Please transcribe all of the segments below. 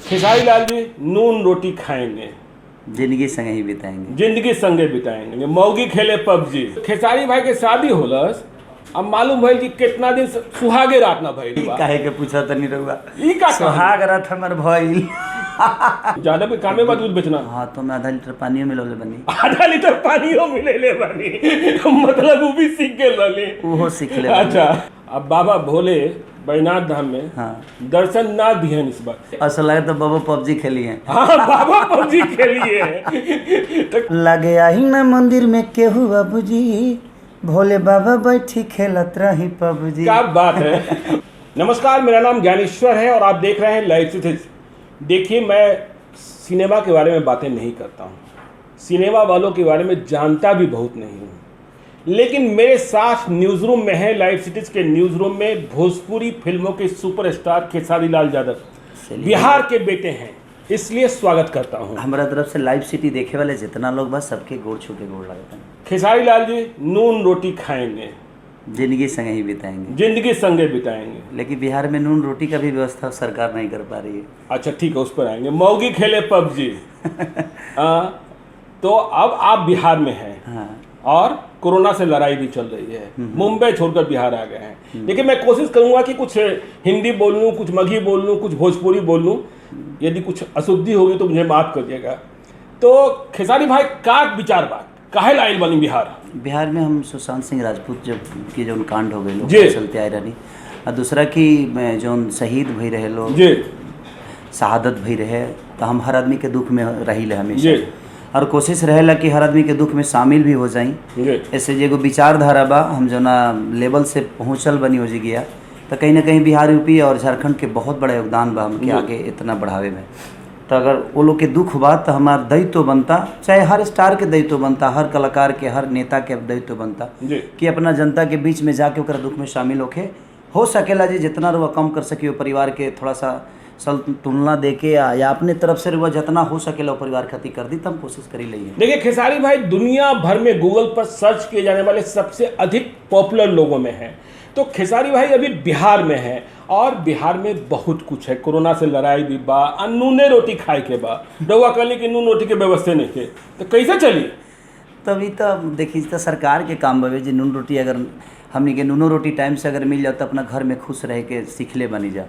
खेसारी लाल जी नून रोटी खाएंगे, जिंदगी संगे ही बिताएंगे, जिंदगी संगे बिताएंगे, मौगी खेले पबजी। खेसारी भाई के शादी होलस, अब मालूम भइल कि कितना दिन सुहागे रात ना भइल बा। काहे के पूछा तनी रहुआ ई का सुहाग रात हमर भइल। ज्यादा पे कामे बा दूध बेचना। हाँ तो मैं आधा लीटर पानियो मिलौले बनी। आधा लीटर पानियो मिलेले बानी, मतलब वो भी सीख गेल रहले। ओहो सीख ले। अच्छा, अब बाबा भोले बैजनाथ धाम में हाँ दर्शन ना दिहन इस बार। ऐसा लगे तो बाबा पबजी खेली है। हाँ बाबा पबजी खेलिए हैं। लगे आई ना मंदिर में केहू बाबूजी, भोले बाबा बैठी खेलत रही पबजी। क्या बात है। नमस्कार, मेरा नाम ज्ञानेश्वर है और आप देख रहे हैं लाइव स्थिति। देखिए, मैं सिनेमा के बारे में बातें नहीं करता हूँ, सिनेमा वालों के बारे में जानता भी बहुत नहीं हूँ, लेकिन मेरे साथ न्यूज़ रूम में है, लाइव सिटीज के न्यूज़ रूम में भोजपुरी फिल्मों के सुपरस्टार खेसारी लाल यादव बिहार के बेटे हैं, इसलिए स्वागत करता हूँ। हमारा तरफ से लाइव सिटी देखे वाले जितना लोग बस सबके गोड़ छू के गोड़ लगता है। खेसारी लाल जी नून रोटी खाएंगे, जिंदगी संगे ही बिताएंगे, जिंदगी संगे बिताएंगे। लेकिन बिहार में नून रोटी का भी व्यवस्था सरकार नहीं कर पा रही है। अच्छा ठीक है, उस पर आएंगे। मौगी खेले पबजी। तो अब आप बिहार में हैं। हाँ। और कोरोना से लड़ाई भी चल रही है, मुंबई छोड़कर बिहार आ गए हैं। लेकिन मैं कोशिश करूंगा कि कुछ हिंदी बोल लूँ, कुछ मगही बोल लूँ, कुछ भोजपुरी बोल लूँ। यदि कुछ अशुद्धि होगी तो मुझे माफ़ करिएगा। तो खेसारी भाई का विचार बात काहे लाइल बनी बिहार? बिहार में हम सुशांत सिंह राजपूत जब की जो कांड हो गए लोग चलते आए रहनी, और दूसरा कि जो शहीद भई रहे लोग, शहादत भई रहे, तो हम हर आदमी के दुख में रही हमेशा, और कोशिश रहेला कि हर आदमी के दुख में शामिल भी हो जाई। ऐसे जो एगो विचारधारा बा, हम जो ना लेवल से पहुँचल बनी हो जी गया, तो कहीं ना कहीं बिहार, यूपी और झारखंड के बहुत बड़ा योगदान बा हमके आगे इतना बढ़ावे में। तो अगर वो लोग के दुख बा तो हमारा दायित्व बनता, चाहे हर स्टार के दायित्व बनता, हर कलाकार के, हर नेता के दायित्व बनता कि अपना जनता के बीच में जाके ओकरा दुख में शामिल होके हो सकेला जी जितना रुआ कम कर सके परिवार के थोड़ा सा तुलना दे के या अपने तरफ से रुआ जितना हो सकेला परिवार खातिर कर दी, तो हम कोशिश करी ली। देखिए खेसारी भाई दुनिया भर में गूगल पर सर्च किए जाने वाले सबसे अधिक पॉपुलर लोगों में हैं। तो खेसारी भाई अभी बिहार में है और बिहार में बहुत कुछ है, कोरोना से लड़ाई भी बा, नूने रोटी खाए के बा, रउआ कहली कि नून रोटी के व्यवस्था नहीं के, तो कैसे चली? तभी तो देखिए तो सरकार के काम बवे जी, नून रोटी अगर हमने के नूनो रोटी टाइम से अगर मिल जाए तो अपना घर में खुश रह के सीखले बनी जा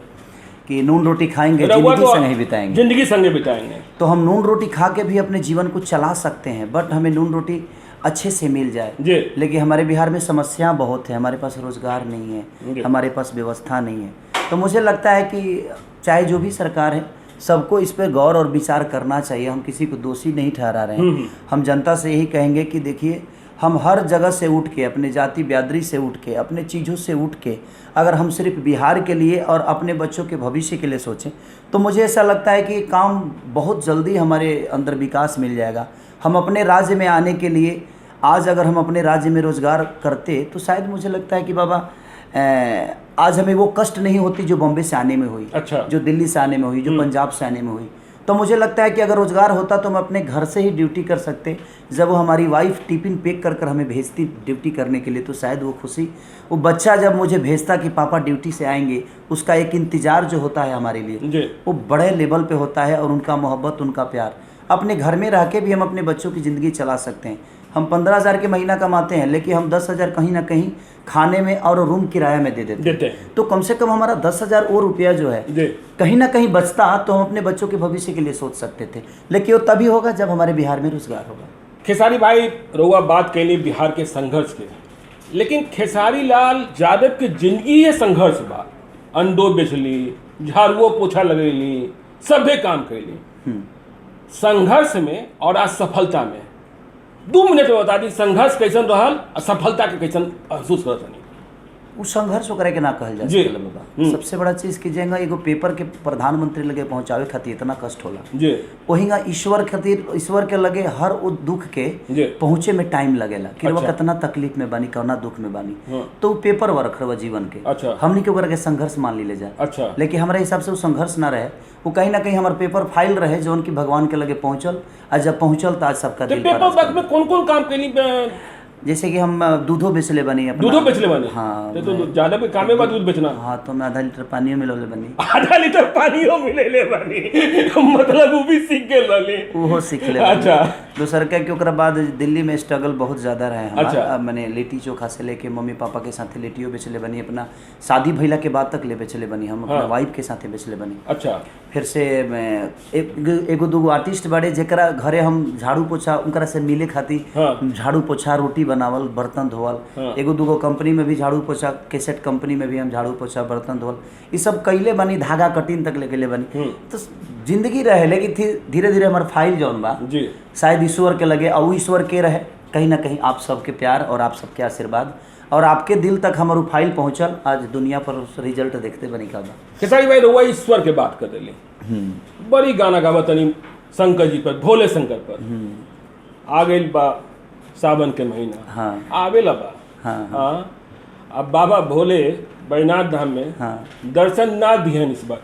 कि नून रोटी खाएंगे, जिंदगी संगे बिताएंगे, जिंदगी संगे बिताएंगे। तो हम नून रोटी खा के भी अपने जीवन को चला सकते हैं, बट हमें नून रोटी अच्छे से मिल जाए। लेकिन हमारे बिहार में समस्या बहुत है, हमारे पास रोजगार नहीं है, हमारे पास व्यवस्था नहीं है। तो मुझे लगता है कि चाहे जो भी सरकार है, सबको इस पर गौर और विचार करना चाहिए। हम किसी को दोषी नहीं ठहरा रहे हैं, हम जनता से यही कहेंगे कि देखिए, हम हर जगह से उठ के, अपने जाति बिरादरी से उठ के, अपने चीज़ों से उठ के, अगर हम सिर्फ बिहार के लिए और अपने बच्चों के भविष्य के लिए सोचें, तो मुझे ऐसा लगता है कि काम बहुत जल्दी हमारे अंदर विकास मिल जाएगा। हम अपने राज्य में आने के लिए, आज अगर हम अपने राज्य में रोज़गार करते तो शायद मुझे लगता है कि बाबा आज हमें वो कष्ट नहीं होती जो बॉम्बे से आने में हुई। अच्छा। जो दिल्ली से आने में हुई, जो पंजाब से आने में हुई। तो मुझे लगता है कि अगर रोज़गार होता तो हम अपने घर से ही ड्यूटी कर सकते। जब वो हमारी वाइफ टिफ़िन पैक कर कर हमें भेजती ड्यूटी करने के लिए, तो शायद वो खुशी, वो बच्चा जब मुझे भेजता कि पापा ड्यूटी से आएंगे, उसका एक इंतज़ार जो होता है हमारे लिए, वो बड़े लेवल पे होता है। और उनका मोहब्बत, उनका प्यार, अपने घर में रह के भी हम अपने बच्चों की ज़िंदगी चला सकते हैं। हम 15,000 के महीना कमाते हैं, लेकिन हम 10,000 कहीं ना कहीं खाने में और रूम किराया में दे देते हैं। तो कम से कम हमारा 10,000 और रुपया जो है कहीं ना कहीं बचता, तो हम अपने बच्चों के भविष्य के लिए सोच सकते थे। लेकिन वो तभी होगा जब हमारे बिहार में रोजगार होगा। खेसारी भाई रउआ बात कैली बिहार के संघर्ष के, लेकिन खेसारी लाल यादव की जिंदगी ये संघर्ष बा। अंडो बेचली, झाड़ुओ पोछा लगेली, सभे काम कैली। संघर्ष में और आज सफलता में 2 मिनट में बता दी, संघर्ष कैसन रहल और सफलता के कैसन महसूस करत नहीं? वो संघर्ष करे के ना कहल जा सकेला बाबा। सबसे बड़ा चीज की जेंगा एगो पेपर के प्रधानमंत्री लगे पहुंचावे खातिर इतना कष्ट होला, वहींगा ईश्वर खातिर, ईश्वर के लगे हर वो दुख के पहुंचे में टाइम लगेला कि वो कितना तकलीफ में बानी, कौना दुख में बानी। तो पेपर वर्क रहा जीवन के, हमनी के ओकरा के संघर्ष मान ली जाए। लेकिन हमारे हिसाब से वो संघर्ष ना रहे, वो कहीं ना कहीं हमारे पेपर फाइल रहे जो उनकी भगवान के लगे पहुंचल, और जब पहुंचल तो आज सबका दिल। पेपर वर्क में कौन कौन काम कैली? जैसे कि हम दूधो बेचले बनी अपना। दूधो बेचले बनी? हाँ। तो ज़्यादा पे काम में बात दूध बेचना? हाँ, तो मैं आधा लीटर पानियो मिलौले बनी। आधा लीटर पानियो मिलेले बनी? मतलब वो भी सीख गए लले? वो सीख ले। अच्छा। दूसर का कि ओकरा बाद दिल्ली में स्ट्रगल बहुत ज़्यादा रहे हमारा। अच्छा। मैंने लिट्टी चोखा से लेके मम्मी पापा के साथ लिट्टियों बेचले बनी, अपना शादी भइला के बाद तक ले बेचले बनी हम, अपना वाइफ के साथ बेचले बनी। अच्छा। फिर से एगो दूगो आर्टिस्ट बड़े जेकरा घरे हम झाड़ू पोछा उनकरा से मिले खातिर झाड़ू पोछा, रोटी बनावल, बर्तन धोवल। एगो दूगो कंपनी में भी झाड़ू पोछा, कैसेट कंपनी में भी हम झाड़ू पोछा, बर्तन धोवल, ये सब कैले बनी, धागा कटिंग तक लेके ले बनी। तो जिंदगी रहे, लेकिन धीरे धीरे हमारे फाइल जौन बा जी शायद ईश्वर के लगे, और ईश्वर के रहे कहीं ना कहीं आप सबके प्यार और आप सबके आशीर्वाद और आपके दिल तक हमारू फाइल पहुंचल। आज दुनिया पर रिजल्ट देखते बनी का बा। खेसारी भाई रउआ ईश्वर के बात कर रहे, बड़ी गाना गावा तनी शंकर जी पर, भोले शंकर पर। आ गई बा सावन के महीना। हाँ। आवेला बा। हाँ। हाँ। अब बाबा भोले बैजनाथ धाम में दर्शन ना दिहन इस बार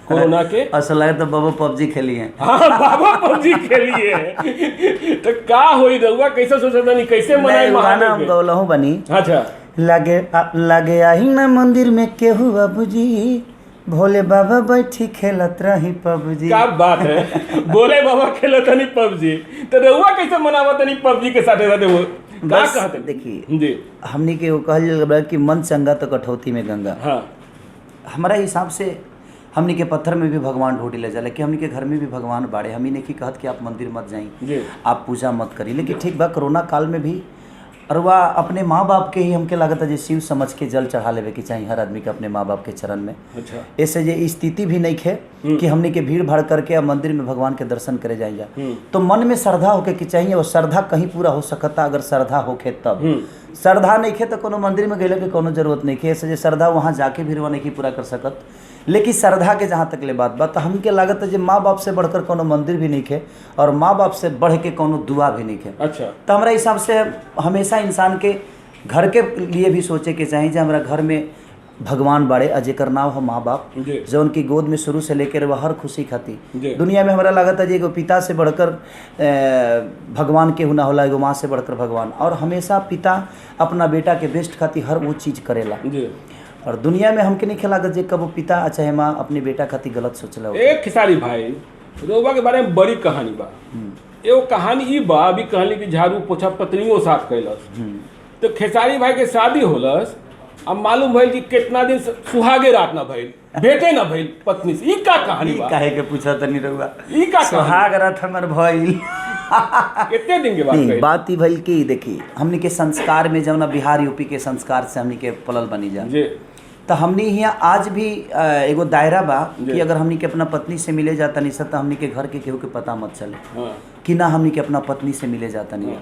कोरोना के। असल लगे तो बाबा पबजी खेली है। हाँ, बाबा पबजी खेली है। तो का होई रउआ कैसे सोचता नहीं, कैसे मनाई गाना हम गौलहू बनी। अच्छा। लगे आई ना मंदिर में केहू बाबूजी, भोले बाबा बैठी खेलत रही पबजी। क्या बात है, भोले बाबा खेलत नहीं पबजी, तो रउआ कैसे मनावत नहीं पबजी के साथे साथे? वो बस देखिए जी, हमनी के वो कहल जाला कि मन चंगा तो कठौती में गंगा। हाँ। हमारा हिसाब से हमनी के पत्थर में भी भगवान ढूंढी ले जाला, कि हमनी के घर में भी भगवान बाड़े। हमनी ने की कहत कि आप मंदिर मत जाई, आप पूजा मत करी, लेकिन ठीक बा कोरोना काल में भी अरवा अपने माँ बाप के ही हमके लागत है शिव समझ के जल चढ़ा लेवे की चाहिए हर आदमी के अपने माँ बाप के चरण में। अच्छा। ऐसे ये स्थिति भी नहीं है कि हमने के भीड़ भाड़ करके अब मंदिर में भगवान के दर्शन करे जाए जा, तो मन में श्रद्धा होके की चाहिए, और श्रद्धा कहीं पूरा हो सकता अगर श्रद्धा होके तब। श्रद्धा नहीं है तो कोनो मंदिर में गए के कोनो जरूरत नहीं है, ऐसे श्रद्धा वहाँ जाके भी नहीं पूरा कर सकत। लेकिन श्रद्धा के जहाँ तक ले बात तो हमके लागत है जो माँ बाप से बढ़कर कोनो मंदिर भी नहीं है और माँ बाप से बढ़ के कोनो दुआ भी नहीं है। अच्छा। तो हमारा हिसाब से हमेशा इंसान के घर के लिए भी सोचे के चाहिए जो हमारा घर में भगवान बाड़े, अजेकर नाम हो माँ बाप, जो उनकी गोद में शुरू से लेकर वह हर खुशी खाती। दुनिया में हमारा लागत है एगो पिता से बढ़कर भगवान के हुना होला, एगो माँ से बढ़कर भगवान, और हमेशा पिता अपना बेटा के बेस्ट खाती हर वो चीज़ करेला। और दुनिया में हमके नहीं खेला जे कब पिता चाहे माँ अपने बेटा खाती गलत सोचला। एक खेसारी भाई रोबा के बारे में बड़ी कहानी बा। एगो कहानी ई बा, अभी कहली कि झाड़ू पोछा पत्नियों साथ कैलस, तो खेसारी भाई के शादी होलस, अब मालूम भइल कि कितना दिन सुहागे रात ना भइल, भेटे ना भइल पत्नी से। ई का कहानी बा? काहे के पूछा तनी रहुआ? ई का सुहाग रात हमर भइल कितने दिन के बाद नहीं, बात ही भइल कि देखी हमनी के संस्कार में जब ना बिहार यूपी के संस्कार से हमनी के पलल बनी जा, तो हमनी यहाँ आज भी एगो दायरा बा कि अगर हमनी के अपना पत्नी से मिले जाता नहीं सर, तो हमनी के घर के केहू के पता मत चले कि ना हमनी के अपना पत्नी से मिले जाता नहीं।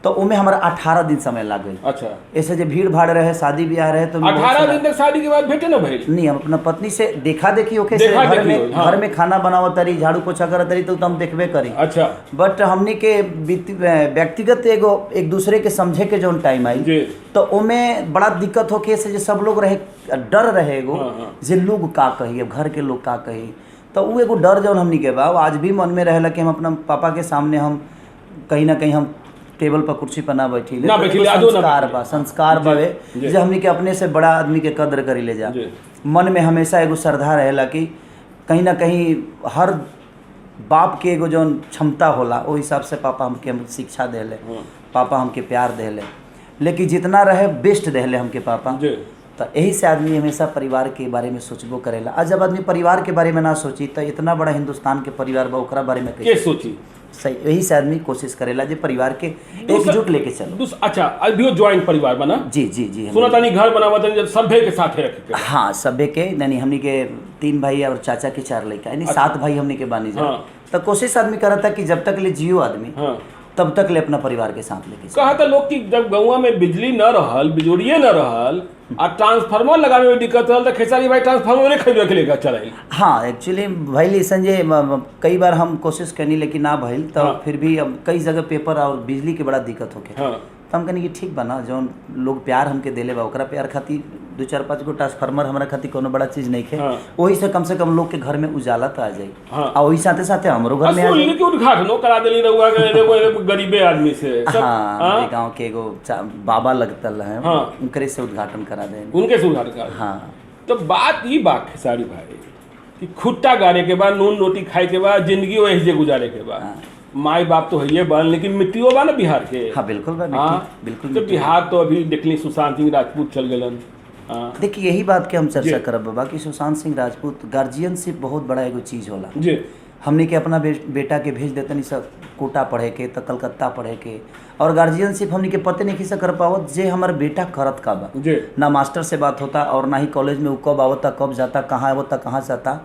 तो उमें हमारा 18 दिन समय लग गई। अच्छा। ऐसे जो भीड़ भाड़ रहे, शादी ब्याह रहे, तो 18 दिन तक शादी के बाद भेटे ना भाई? नहीं, हम अपना पत्नी से देखा देखी होके घर में खाना बनावत तरी, झाड़ू पोछा करत तरी, तो हम देखबे करी। अच्छा। बट हमनी के व्यक्तिगत एगो एक दूसरे के समझे के जोन टाइम आई, तो उमें बड़ा दिक्कत होके से सब लोग रहे, डर रहे एगो जे लोग का कही, अब घर के लोग का कही, तो वो एगो डर जौन हमनी के बा आज भी मन में रहेला कि हम अपना पापा के सामने हम कहीं ना कहीं हम टेबल पर कुर्सी पर ना बैठी ले, संस्कार बावे जे हमनी के अपने से बड़ा आदमी के कदर करी ले जा। मन में हमेशा एगो श्रद्धा रहेला कि कहीं ना कहीं हर बाप के एगो जौन क्षमता होला वो हिसाब से पापा हमके शिक्षा देले, पापा हमके प्यार देले, लेकिन जितना रहे बेस्ट देले हमके पापा। तो यही से आदमी हमेशा परिवार के बारे में सोचबो करेला। आज जब आदमी परिवार के बारे में ना सोची तो इतना बड़ा हिंदुस्तान के परिवार बा ओकरा बारे में कैसे सोची? सही, यही से आदमी कोशिश करेला जे परिवार के एकजुट लेके चलो। अच्छा, अभी ज्वाइंट परिवार बना? जी जी जी। सुना तानी घर बनावा तानी जब सभे के साथ रखे। हाँ, सभे के यानी हमनी के 3 भाई और चाचा के 4 लड़का, यानी 7 भाई हमनी के बानी जा। तो कोशिश आदमी करता कि जब तक ले जियो आदमी तब तक ले अपना परिवार के साथ लेके कहा था लोग कि जब गाँव में बिजली न रहल, बिजोड़िए न रहल और ट्रांसफार्मर लगाने में दिक्कत रहल, तो खेसारी भाई ट्रांसफार्मर खरीद के लेकर चलाइल। हाँ, एक्चुअली भइल संजय कई बार हम कोशिश करनी लेकिन ना भइल, तो फिर भी अब कई जगह पेपर और बिजली के बड़ा दिक्कत होके तो हम कहनी कि ठीक बा ना, जौन लोग प्यार हमके देले बा ओकरा प्यार खातिर 2-4-5 गो ट्रांसफार्मर हमारा खातिर कोनो बड़ा चीज़ नहीं है। वही से कम लोग के घर में उजाला तो आ जाए। और वही साथे साथे हमरो घर में आ जाए। उद्घाटनो करा देली रहुआ गरीबे आदमी से। हाँ, गाँव के एगो बाबा लगतल है, उनकरे से उद्घाटन करा दे। उनके से उद्घाटन। हाँ, तो बात ये बात खेसारी भाई कि खुट्टा गाड़े के बाद, नून रोटी खाए के बाद, जिंदगी वही गुजारे के बाद, माई बाप तो है बन, लेकिन मिट्टियों बा ना बिहार के। हाँ बिल्कुल बा, बिल्कुल। तो बिहार तो अभी देखली सुशांत सिंह राजपूत चल गलन। देखिए यही बात के हम चर्चा करब बाबा कि सुशांत सिंह राजपूत गार्जियनशिप बहुत बड़ा एगो चीज़ होला जी। हमने के अपना बेटा के भेज देते नहीं सब कोटा पढ़े के, तो कलकत्ता पढ़े के, और गार्जियनशिप हमने के पते नहीं किसे कर पावत जे हमारे बेटा करत का बा। ना मास्टर से बात होता और ना ही कॉलेज में वो कब आवता, कब जाता, कहाँ आवता, कहाँ जाता।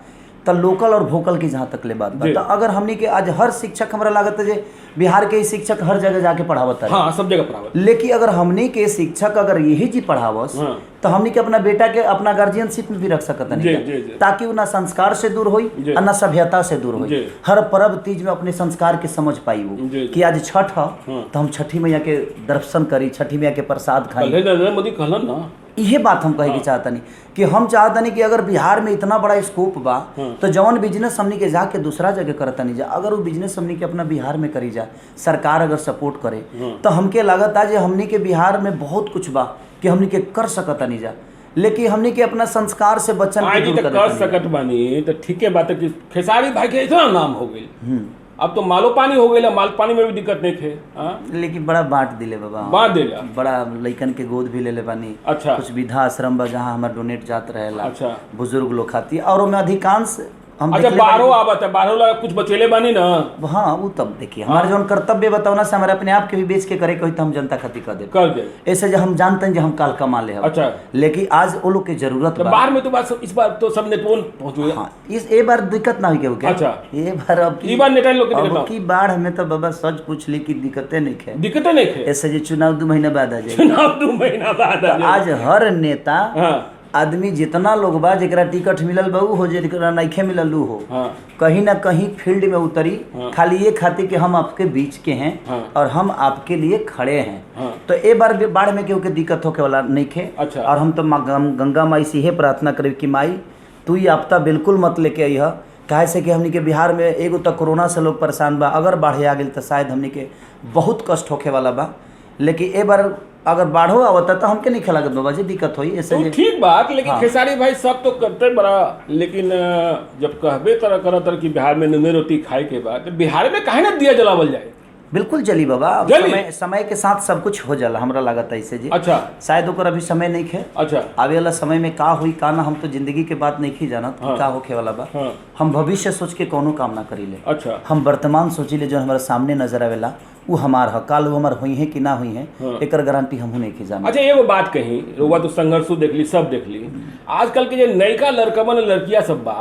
तो लोकल और वोकल की जहाँ तक ले बात बा, तो अगर हमने के आज हर शिक्षक हमारा लागत है जे बिहार के शिक्षक हर जगह जाके पढ़ावत है। हाँ, सब जगह पढ़ावत। लेकिन अगर हमने के शिक्षक अगर यही जी पढ़ावस तो हमने के अपना बेटा के अपना गार्जियनशिप में भी रख सकता नहीं, ताकि वो ना संस्कार से दूर होई और ना सभ्यता से दूर होई। हर पर्व तीज में अपने संस्कार के समझ पाई वो कि आज छठ है तो हम छठी मैया के दर्शन करी, छठी मैया के प्रसाद खाई। मोदी कहलन ना, ये बात हम कहे के चाहता नहीं कि हम चाहता नहीं कि अगर बिहार में इतना बड़ा स्कोप बा तो जवन बिजनेस हमनी के जाके दूसरा जगह करता नहीं जा, अगर वो बिजनेस हमनी के अपना बिहार में करी जा, सरकार अगर सपोर्ट करे तो हमके लागत है हमनी के बिहार में बहुत कुछ बा कि हमनी के कर सकता नहीं जा। लेकिन हमनी के अपना संस्कार से बचन कर सकत बानी तो ठीक है बात है कि खेसारी भाई के इतना नाम हो गई, अब तो मालो पानी हो गई, माल पानी में भी दिक्कत नहीं थे। लेकिन बड़ा बांट दिले बाबा, बांट दिले, बड़ा लइकन के गोद भी ले ले बानी। अच्छा, कुछ विधा आश्रम बा जहाँ हमारे डोनेट जात रहेला। अच्छा, बुजुर्ग लोग खाती और में अधिकांश हम। अच्छा, 12 आवत है, 12 ला कुछ बचेले बानी ना। हाँ, वो तब देखिए हमारे जो कर्तव्य बताओ से हमारे अपने आप के भी बेच के करे कोई तो हम जनता खातिर कर दे ऐसे जो हम जानते हैं जो हम काल कमा ले। अच्छा, लेकिन आज वो लोग की जरूरत है। बाहर में तो बात इस बार तो सब नेटवन पहुंचे। हाँ, इस बार दिक्कत ना हुई क्या? अच्छा, ये बार अब नेटन लोग की बाढ़ हमें तो बाबा सच पूछ ली की दिक्कतें नहीं है, दिक्कतें नहीं है। ऐसे जो चुनाव 2 महीना बाद आ जाए, चुनाव 2 महीना बाद आज हर नेता आदमी जितना लोग बा जरा टिकट मिलल बा हो, जरा नइखे मिलल हो, कहीं ना कहीं फील्ड में उतरी खाली ये खातिर कि हम आपके बीच के हैं और हम आपके लिए खड़े हैं। तो ए बार बाढ़ में क्योंकि दिक्कत होके वाला नहीं खे। अच्छा, और हम तो गंगा माई से यह प्रार्थना करें कि माई तू ही आपता बिल्कुल मत लेके आई है, काहे से कि हमनी के बिहार में एगो तो कोरोना से लोग परेशान बा, अगर बाढ़ आ गई तो शायद हमनी के बहुत कष्ट होके वाला बा। लेकिन ए बार अगर बाढ़ो आवता तो हमके नहीं खेला बाबा जी दिक्कत हुई ऐसे तो ठीक बात। लेकिन खेसारी भाई सब तो करते बड़ा, लेकिन जब कहबे तरह करतर कि बिहार में नूने रोटी खाए के बाद बिहार में काहे ना दिया जलावल जाए। बिल्कुल जली बाबा, समय के साथ सब कुछ हो जाला हमरा लागत है ऐसे जी। अच्छा, शायद ओकर अभी समय नहीं है। अच्छा, आवे वाला समय में का हुई का ना हम तो जिंदगी के बात नहीं जानत का होके वाला बा। हम भविष्य सोच के कोनो काम ना करी ले। अच्छा, हम वर्तमान सोची ले जो हमारे सामने नजर आवेला वो हमार है, काल वो हमार हुई है कि ना हुई है एक गारंटी हम नहीं की जाना। अच्छा, एगो बात कही रुआ तो संघर्षो देख ली, सब देख ली, आजकल के जो नयका लड़कवन लड़कियां सब बा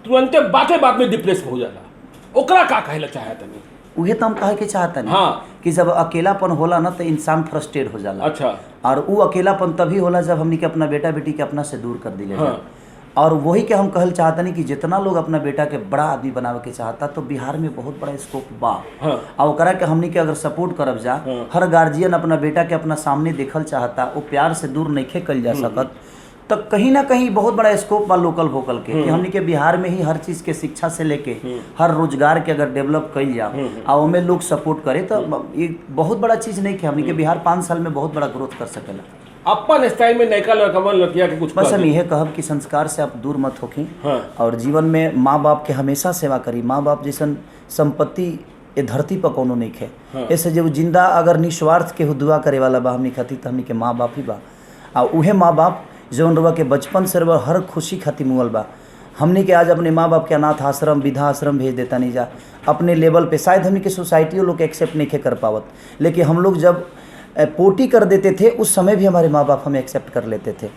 तुरंते बाते बात में डिप्रेस हो जाला, ओकरा का कहला चाहत नहीं? उहे तो हम कहे के चाहता नहीं। हाँ, कि जब अकेलापन होला ना तो इंसान फ्रस्ट्रेट हो जाला। अच्छा, और वो अकेलापन तभी होला जब हमनी के अपना बेटा बेटी के अपना से दूर कर दिले। हाँ, और वही के हम कहल चाहता नहीं कि जितना लोग अपना बेटा के बड़ा आदमी बनावे के चाहता तो बिहार में बहुत बड़ा स्कोप बा। हाँ, और ओकरा के हमनी के अगर सपोर्ट करब जा, हर गार्जियन अपना बेटा के अपना सामने देखल चाहता, वो प्यार से दूर नहीं कल जा सकत, तो कहीं ना कहीं बहुत बड़ा स्कोप बा लोकल वोकल के कि हमनी के बिहार में ही हर चीज के शिक्षा से लेके हर रोजगार के अगर डेवलप कल जा और उनमें लोग सपोर्ट करे तो ये बहुत बड़ा चीज नहीं कि हमनी के बिहार 5 साल में बहुत बड़ा ग्रोथ कर सकेला। अपन स्टाइल में नयका लड़कवन लड़किया के कुछ बस हम यह कहब कि संस्कार से आप दूर मत होखी। हाँ, और जीवन में माँ बाप के हमेशा सेवा करी। माँ बाप जैसन संपत्ति ये धरती पर कोनो नहीं है। हाँ, ऐसे जब जिंदा अगर निस्वार्थ के दुआ करे वाला बा हमनी खातिर तो हमनी के माँ बाप ही बा। और उहे माँ बाप जौन रुआ के बचपन से रुआ हर खुशी खातिर मुअल बा। हमने के आज अपने माँ बाप के अनाथ आश्रम विधा आश्रम भेज देता नहीं जा अपने लेवल पे, शायद हमने के सोसाइटी लोग एक्सेप्ट नहीं कर पावत, लेकिन हम लोग जब पोटी कर देते थे उस समय भी हमारे माँ बाप हमें एक्सेप्ट कर लेते थे।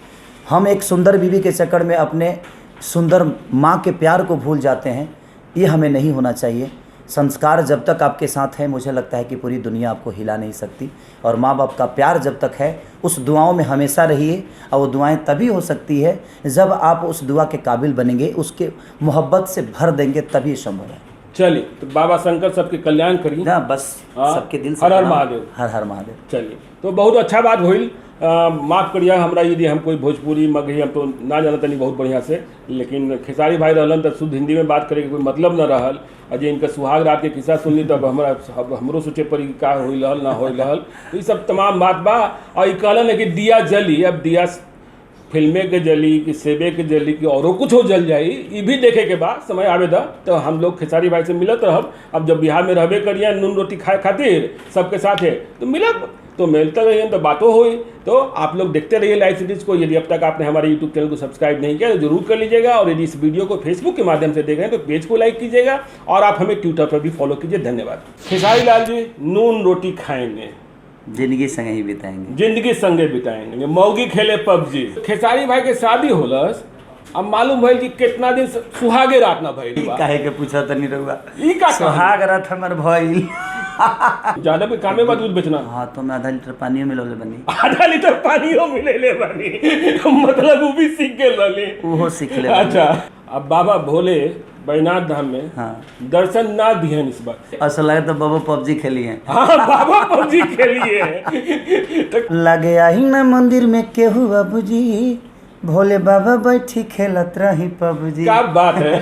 हम एक सुंदर बीवी के चक्कर में अपने सुंदर माँ के प्यार को भूल जाते हैं, ये हमें नहीं होना चाहिए। संस्कार जब तक आपके साथ है मुझे लगता है कि पूरी दुनिया आपको हिला नहीं सकती, और माँ बाप का प्यार जब तक है उस दुआओं में हमेशा रहिए, और वो दुआएं तभी हो सकती है जब आप उस दुआ के काबिल बनेंगे, उसके मोहब्बत से भर देंगे, तभी संभव है। चलिए, तो बाबा शंकर सबके कल्याण करिए ना, बस हाँ, सबके दिल से हर हर प्रणाम। महादेव। हर हर महादेव। चलिए, तो बहुत अच्छा बात होइल। माफ़ करिए हमरा यदि हम कोई भोजपुरी मगही हम तो ना जानत नहीं बहुत बढ़िया से, लेकिन खेसारी भाई रहलन तो शुद्ध हिंदी में बात करे के कोई मतलब न रहल। और जे इनका सुहाग रात के किस्सा सुनली तब हमरो सोचे पड़ी कि का होइल रहल ना होइल रहल। तो ये सब तमाम बात बा। और ये कहलन है कि दिया जली, अब दिया फिल्मे के जली कि सेबे के जली कि औरों कुछ हो जल जाई, ये भी देखे के बाद समय आवे दा तो हम लोग खेसारी भाई से मिलत रहब। अब जब बिहार में रहबे करिए नून रोटी खाए खातिर सबके साथ है तो मिलब, तो मिलते रहिए तो बातों हुई। तो आप लोग देखते रहिए लाइव सीरीज को। यदि अब तक आपने हमारे यूट्यूब चैनल को सब्सक्राइब नहीं किया तो जरूर कर लीजिएगा। और यदि इस वीडियो को फेसबुक के माध्यम से देख रहे हैं तो पेज को लाइक कीजिएगा और आप हमें ट्विटर पर भी फॉलो कीजिए। धन्यवाद। खेसारी लाल जी, नून रोटी खाएंगे, जिंदगी संग ही बिताएंगे, जिंदगी संगे बिताएंगे, मौगी खेले पबजी। खेसारी भाई के शादी होलस, अब मालूम भइल कि कितना दिन सुहागे रात ना भइल बा। काहे के पूछा तनी रहुआ, ई का सुहाग रात हमर भइल। ज्यादा पे कामे बा दूध बेचना। हाँ, तो मैं आधा लीटर पानी मिलौले बनी। आधा लीटर पानियो मिलेले बानी, मतलब वो भी सीख के लले। वो सीख ले। अच्छा, अब बाबा भोले बैजनाथ धाम में हाँ, दर्शन ना दिहन इस बार। ऐसा लगे तो बाबा पबजी खेली है। हाँ, बाबा पबजी खेलिए तो लगे आई ना मंदिर में केहू बाबूजी, भोले बाबा बैठी खेलत रही पबजी। क्या बात है।